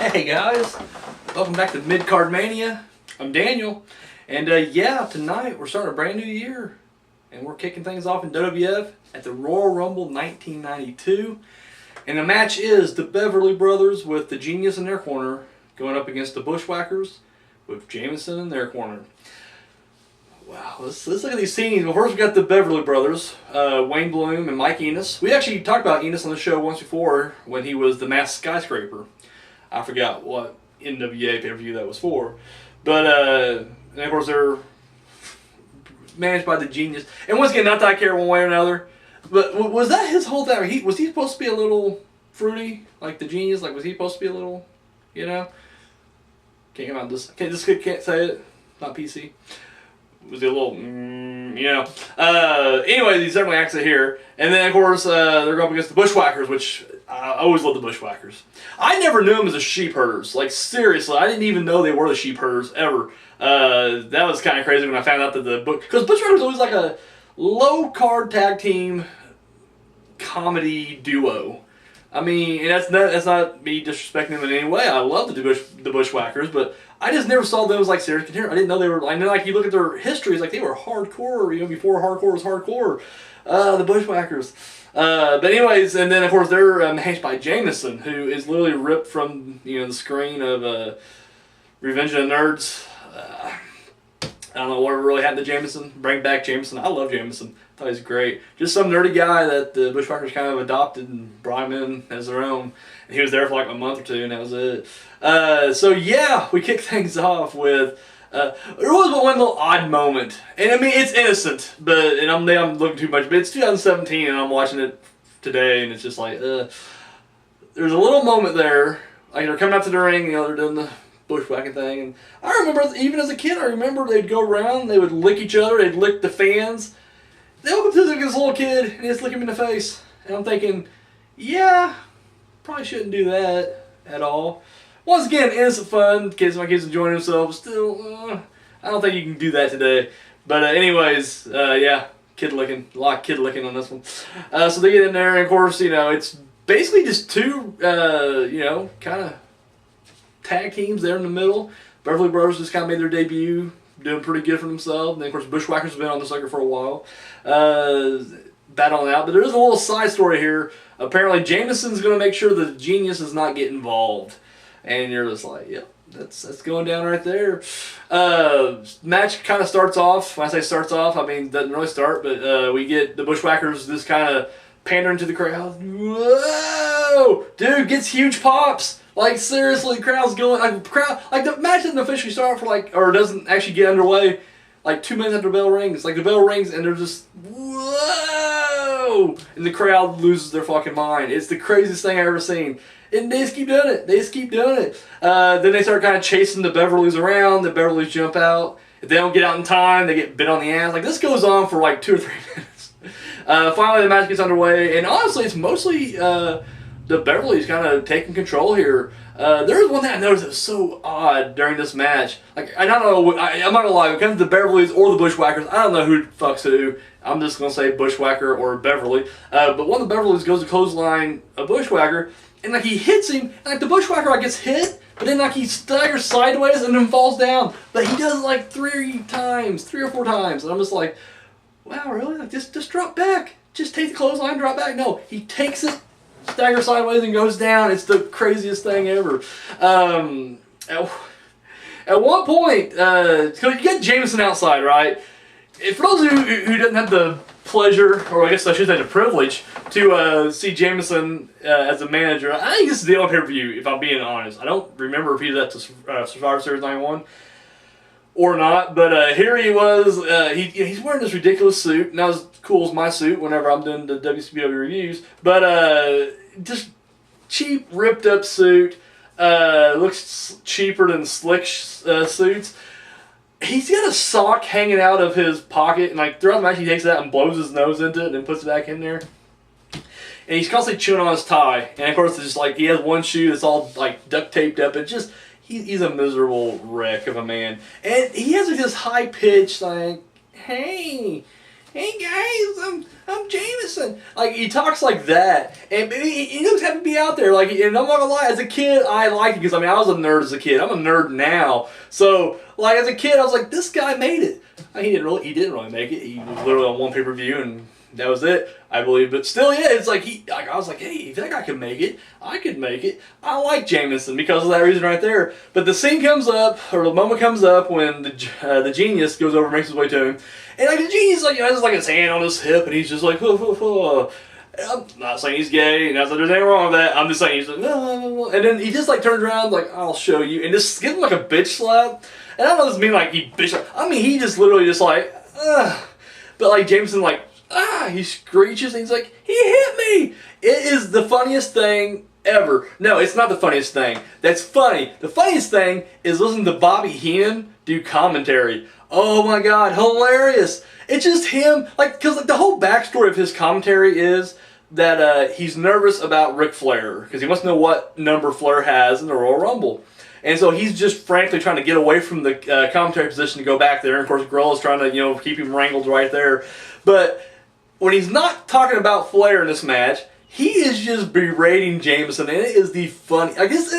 Hey guys, welcome back to Mid-Card Mania. I'm Daniel, and yeah, tonight we're starting a brand new year, and we're kicking things off in WWF at the Royal Rumble 1992. And the match is the Beverly Brothers with the Genius in their corner going up against the Bushwhackers with Jamison in their corner. Wow, let's look at these scenes. Well, first we got the Beverly Brothers, Wayne Bloom and Mike Enos. We actually talked about Enos on the show once before when he was the Masked Skyscraper. I forgot what NWA pay-per-view that was for. But, and of course they're managed by the Genius. And once again, not that I care one way or another, but was that his whole thing? Was he supposed to be a little fruity, like the Genius? Like, was he supposed to be a little, you know? Can't come out this. Can't say it. Not PC. Was he a little, you know? Anyway, he certainly acts it here. And then, of course, they're going up against the Bushwhackers, which I always love the Bushwhackers. I never knew them as the sheep herders. Like, seriously, I didn't even know they were the sheep herders, ever. That was kind of crazy when I found out that because Bushwhackers was always like a low-card tag team comedy duo. I mean, and that's not me disrespecting them in any way. I love the Bushwhackers, but I just never saw them as like serious contenders. I didn't know they were. I know, like, you look at their histories, like they were hardcore. You know, before hardcore was hardcore. The Bushwhackers. But anyways, and then of course they're managed by Jamison, who is literally ripped from the screen of Revenge of the Nerds. I don't know whatever really happened to Jamison. Bring back Jamison. I love Jamison. I thought he was great. Just some nerdy guy that the Bushwhackers kind of adopted and brought him in as their own. And he was there for like a month or two, and that was it. So yeah, we kicked things off with. There was one little odd moment, and I mean it's innocent, and I'm looking too much, but it's 2017, and I'm watching it today, and it's just like there's a little moment there, like they're coming out to the ring, they're doing the bushwhacking thing, and I remember even as a kid, they'd go around, they would lick each other, they'd lick the fans. They opened to this little kid and just lick him in the face, and I'm thinking, yeah, probably shouldn't do that at all. Once again, innocent fun. My kids enjoying themselves. Still, I don't think you can do that today. But anyways, yeah, kid licking. A lot of kid licking on this one. So they get in there, and of course, it's basically just two, kind of tag teams there in the middle. Beverly Brothers just kind of made their debut, doing pretty good for themselves. And then, of course, Bushwhackers have been on the circuit for a while, battling out. But there is a little side story here. Apparently, Jamison's going to make sure the Genius does not get involved. And you're just like, yep, that's going down right there. Match kind of starts off. When I say starts off, I mean doesn't really start, but we get the Bushwhackers just kind of pandering to the crowd. Whoa, dude, gets huge pops. Like seriously, crowd's going like the match doesn't officially start for or doesn't actually get underway like 2 minutes after the bell rings. Like the bell rings and they're just whoa, and the crowd loses their fucking mind. It's the craziest thing I've ever seen. And they just keep doing it. Then they start kind of chasing the Beverlys around. The Beverlys jump out. If they don't get out in time, they get bit on the ass. Like, this goes on for like 2 or 3 minutes. Finally, the match gets underway. And honestly, it's mostly the Beverlys kind of taking control here. There was one thing I noticed that was so odd during this match. Like, I don't know. I'm not going to lie. When it comes to the Beverlys or the Bushwhackers, I don't know who fucks who. I'm just going to say Bushwhacker or Beverly. But one of the Beverlys goes to clothesline a Bushwhacker. And like he hits him, and like the Bushwhacker gets hit, but then like he staggers sideways and then falls down. But he does it like 3 or 4 times. And I'm just like, wow, really? Like just drop back. Just take the clothesline, drop back. No, he takes it, staggers sideways and goes down. It's the craziest thing ever. At one point, so you get Jamison outside, right? For those of you who doesn't have the pleasure, or I guess I should say the privilege, to see Jamison as a manager, I think this is the only pay-per-view, if I'm being honest. I don't remember if he did that to Survivor Series 91 or not, but here he was. He's wearing this ridiculous suit, not as cool as my suit whenever I'm doing the WCPW reviews, but just cheap, ripped-up suit. Looks cheaper than Slick suits. He's got a sock hanging out of his pocket, and like throughout the match, he takes that and blows his nose into it, and then puts it back in there. And he's constantly chewing on his tie, and of course, it's just like he has one shoe that's all like duct taped up. It's just he's a miserable wreck of a man, and he has like this high pitched like, "Hey, hey guys, I'm Jamison. Like, he talks like that, and he looks happy to be out there. Like, and I'm not gonna lie, as a kid, I liked it because I mean, I was a nerd as a kid. I'm a nerd now, so like as a kid, I was like, this guy made it. Like, he didn't really make it. He was literally on one pay-per-view and that was it, I believe. But still, yeah, it's like I was like, hey, if that guy could make it, I could make it. I like Jamison because of that reason right there. But the scene comes up, or the moment comes up when the genius goes over and makes his way to him, and like the genius, like, has like his hand on his hip, and he's just like, I'm not saying he's gay, and there's anything wrong with that. I'm just saying he's like, no. And then he just like turns around, like, I'll show you, and just gives him like a bitch slap. And I don't know if this means like he bitch slap. I mean, he just literally just like, ugh. But like Jamison, like, he screeches and he's like, he hit me! It is the funniest thing ever. No, it's not the funniest thing. That's funny. The funniest thing is listening to Bobby Heenan do commentary. Oh my god, hilarious! It's just him, like, because like, the whole backstory of his commentary is that he's nervous about Ric Flair, because he wants to know what number Flair has in the Royal Rumble. And so he's just frankly trying to get away from the commentary position to go back there. And of course, Gorilla's trying to, keep him wrangled right there. But when he's not talking about Flair in this match, he is just berating Jamison, and it is the funny. I guess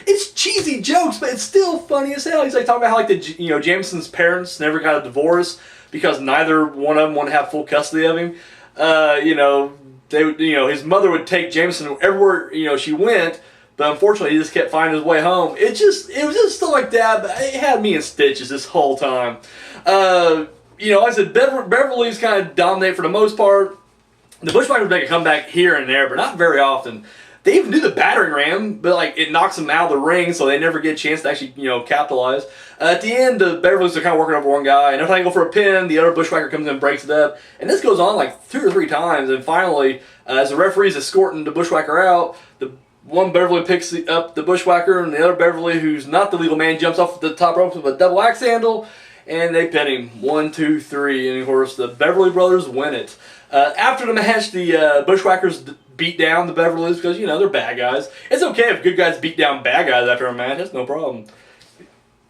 it's cheesy jokes, but it's still funny as hell. He's like talking about how like Jamison's parents never got a divorce because neither one of them want to have full custody of him. His mother would take Jamison everywhere she went. But unfortunately, he just kept finding his way home. It was just stuff like that, but it had me in stitches this whole time. Like I said, Beverly's kind of dominate for the most part. The Bushwhackers make a comeback here and there, but not very often. They even do the battering ram, but like it knocks them out of the ring, so they never get a chance to actually capitalize. At the end, the Beverly's are kind of working over one guy, and every time they go for a pin, the other Bushwhacker comes in and breaks it up. And this goes on like 2 or 3 times, and finally, as the referee's escorting the Bushwhacker out, the one Beverly picks up the Bushwhacker, and the other Beverly, who's not the legal man, jumps off the top rope with a double axe handle, and they pin him. 1, 2, 3, and of course the Beverly brothers win it. After the match, the Bushwhackers beat down the Beverlys because, they're bad guys. It's okay if good guys beat down bad guys after a match. That's no problem.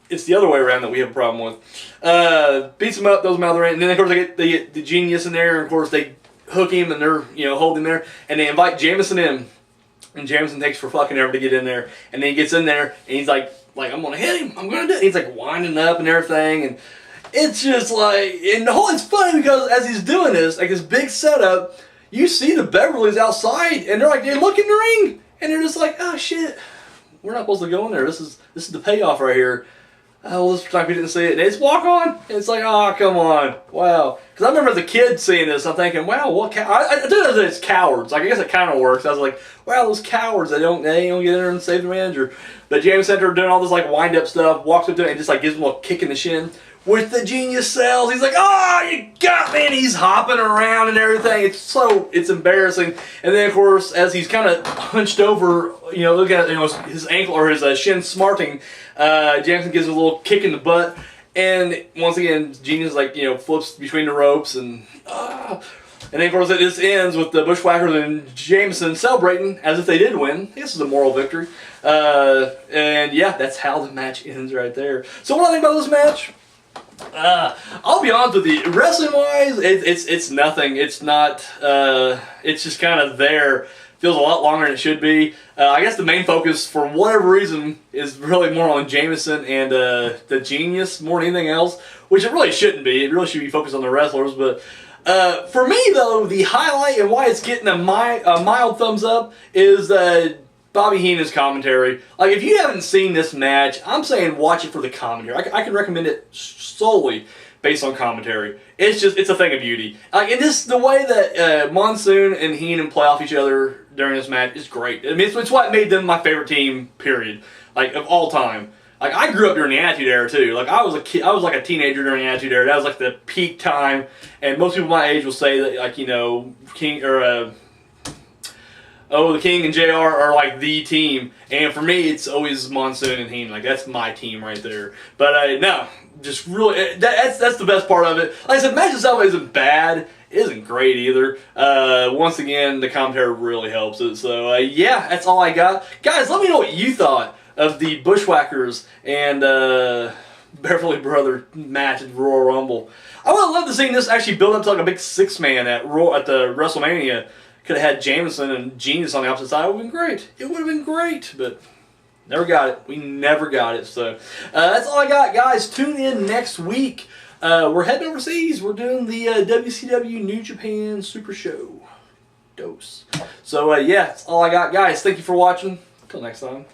It's the other way around that we have a problem with. Beats them up, throws them out of the ring, and then of course they get the genius in there, and of course they hook him, and they're holding him there, and they invite Jamison in. And Jamison takes for fucking ever to get in there. And then he gets in there, and he's like I'm going to hit him. I'm going to do it. He's like winding up and everything. And it's just like, and it's funny because as he's doing this, like this big setup, you see the Beverlys outside, and they look in the ring, and they're just like, oh shit, we're not supposed to go in there. This is the payoff right here. Well, this time we didn't see it. And they just walk on, and it's like, oh, come on. Wow. Because I remember as a kid seeing this, I'm thinking, wow, what I do know that it's cowards. Like, I guess it kind of works. I was like, wow, those cowards, they don't get in there and save the manager. But James Center doing all this, like, wind-up stuff, walks up to it and just, like, gives him a little kick in the shin. With the genius cells, he's like, oh, you got me, and he's hopping around and everything. It's embarrassing. And then, of course, as he's kind of hunched over, looking at his ankle or his shin smarting, Jamison gives him a little kick in the butt, and once again, genius flips between the ropes, and then of course it just ends with the Bushwhackers and Jamison celebrating as if they did win. I guess it's a moral victory. And yeah, that's how the match ends right there. So what do I think about this match? I'll be honest with you, wrestling-wise, it's nothing. It's not, it's just kind of there. Feels a lot longer than it should be. I guess the main focus, for whatever reason, is really more on Jamison and the genius more than anything else, which it really shouldn't be. It really should be focused on the wrestlers. But for me, though, the highlight and why it's getting a mild thumbs up is Bobby Heenan's commentary. Like, if you haven't seen this match, I'm saying watch it for the commentary. I can recommend it solely based on commentary. It's a thing of beauty. Like, and the way that Monsoon and Heenan play off each other during this match is great. I mean, it's what made them my favorite team, period. Like, of all time. Like, I grew up during the Attitude Era, too. Like, I was like a teenager during the Attitude Era. That was like the peak time. And most people my age will say that, like, King or the King and JR are like the team, and for me it's always Monsoon and Heenan. Like, that's my team right there. But no, just really, that's the best part of it. Like I said, the match itself isn't bad, it isn't great either. Once again, the commentary really helps it. So yeah, that's all I got. Guys, let me know what you thought of the Bushwhackers and Beverly brother match at the Royal Rumble. I would have loved to see this actually build up to like a big 6-man at the WrestleMania. Could have had Jamison and Genius on the opposite side. It would have been great. It would have been great, but never got it. We never got it. So that's all I got, guys. Tune in next week. We're heading overseas. We're doing the WCW New Japan Super Show. Dose. So yeah, that's all I got, guys. Thank you for watching. Until next time.